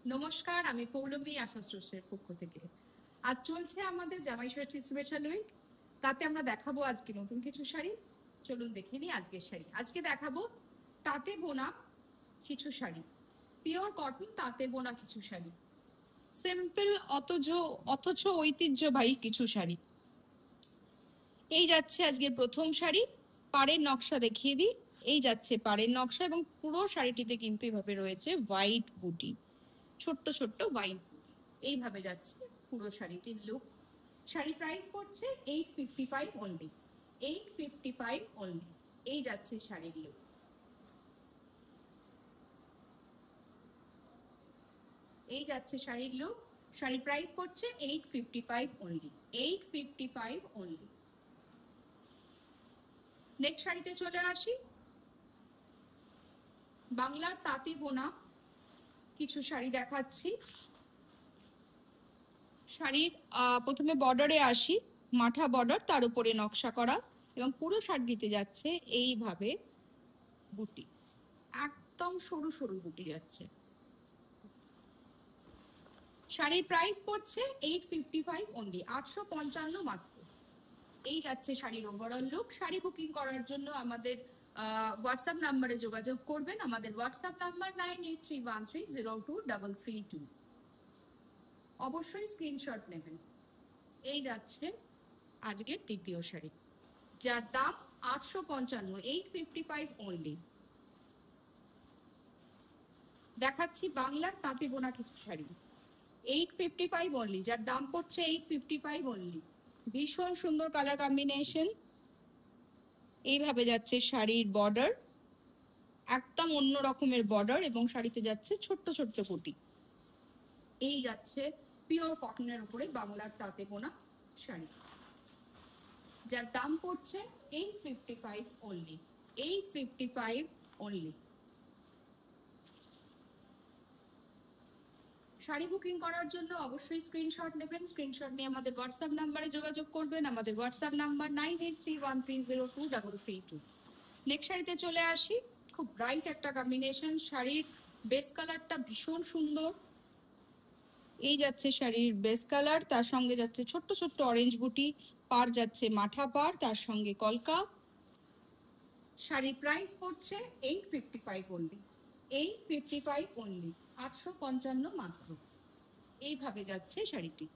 নমস্কার, আমি পৌলমী আশাস্রোসের পক্ষ থেকে। আজ চলছে আমাদের জামাই ষষ্ঠী স্পেশাল উইক। তাতে আমরা দেখাবো আজকে নতুন কিছু শাড়ি। চলুন দেখে নিই আজকের শাড়ি। আজকে দেখাবো তাঁতে বোনা কিছু শাড়ি, পিওর কটন তাঁতে বোনা কিছু শাড়ি, সিম্পল অথচ ঐতিহ্যবাহী কিছু শাড়ি। এই যাচ্ছে আজকের প্রথম শাড়ি। পাড়ের নকশা দেখিয়ে দিই। এই যাচ্ছে পাড়ের নকশা এবং পুরো শাড়িটিতে কিন্তু এভাবে রয়েছে হোয়াইট বুটি, ছোট্ট ছোট্ট হোয়াইট বুটি। এইভাবে যাচ্ছে পুরো শাড়িটির লুক। শাড়ির প্রাইস পড়ছে 855 অনলি, 855 অনলি। এই যাচ্ছে শাড়ির লুক। এই যাচ্ছে শাড়ির লুক। শাড়ির প্রাইস পড়ছে 855 অনলি, 855 অনলি। নেক্সট শাড়িতে চলে আসি। বাংলার তাঁতি বোনা কিছু শাড়ি দেখাচ্ছি। শাড়ির প্রথমে বর্ডারে আসি, মাঠা বর্ডার, তার উপরে নকশা করা এবং পুরো শাড়িতে যাচ্ছে এইভাবে বুটি, একদম সরু সরু বুটি যাচ্ছে। শাড়ির প্রাইস পড়ছে 855 অনলি, 855 মাত্র। এই যাচ্ছে শাড়ির ওভারঅল লুক। শাড়ি বুকিং করার জন্য আমাদের হোয়াটসঅ্যাপ নাম্বারে যোগাযোগ করবেন। আমাদের হোয়াটসঅ্যাপ নাম্বার 9831302332। অবশ্যই স্ক্রিনশট নেবেন। এই যাচ্ছে আজকের দ্বিতীয় শাড়ি, যার দাম 855, 855 অনলি। দেখাচ্ছি বাংলার তাঁতি বোনা কিছু শাড়ি, 855 অনলি, যার দাম পড়ছে 855 অনলি। ভীষণ সুন্দর কালার কম্বিনেশন। এইভাবে যাচ্ছে শাড়ির বর্ডার, একদম অন্য রকমের বর্ডার এবং শাড়িতে যাচ্ছে ছোট্ট ছোট্ট বুটি। এই যাচ্ছে পিওর কটনের উপরে বাংলার তাঁতে বোনা শাড়ি, যার দাম পড়ছে 855 অনলি, 855 অনলি। শাড়ি বুকিং করার জন্য অবশ্যই স্ক্রিনশট নেবেন। স্ক্রিনশট নিয়ে আমাদের হোয়াটসঅ্যাপ নাম্বারে যোগাযোগ করবেন। আমাদের হোয়াটসঅ্যাপ নাম্বার 9831302332। নেক্সট শাড়িতে চলে আসি। খুব ব্রাইট একটা কম্বিনেশন। শাড়ির বেস কালারটা ভীষণ সুন্দর। এই যাচ্ছে শাড়ির বেস কালার, তার সঙ্গে যাচ্ছে ছোট্ট ছোট্ট অরেঞ্জ বুটি, পার যাচ্ছে মাঠা পার, তার সঙ্গে কলকা। শাড়ির প্রাইস পড়ছে 855 অনলি, 855 অনলি, 855 মাত্র। এইভাবে যাচ্ছে শাড়িটি।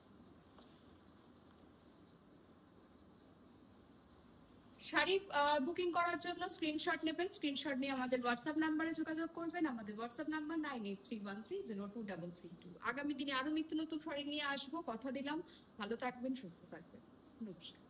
শাড়ি বুকিং করার জন্য স্ক্রিনশট নেবেন। স্ক্রিনশট নিয়ে আমাদের হোয়াটসঅ্যাপ নাম্বারে যোগাযোগ করবেন। আমাদের হোয়াটসঅ্যাপ নাম্বার 9831302332। আগামী দিনে আরো নিত্য নতুন শাড়ি নিয়ে আসবো, কথা দিলাম। ভালো থাকবেন, সুস্থ থাকবেন। নমস্কার।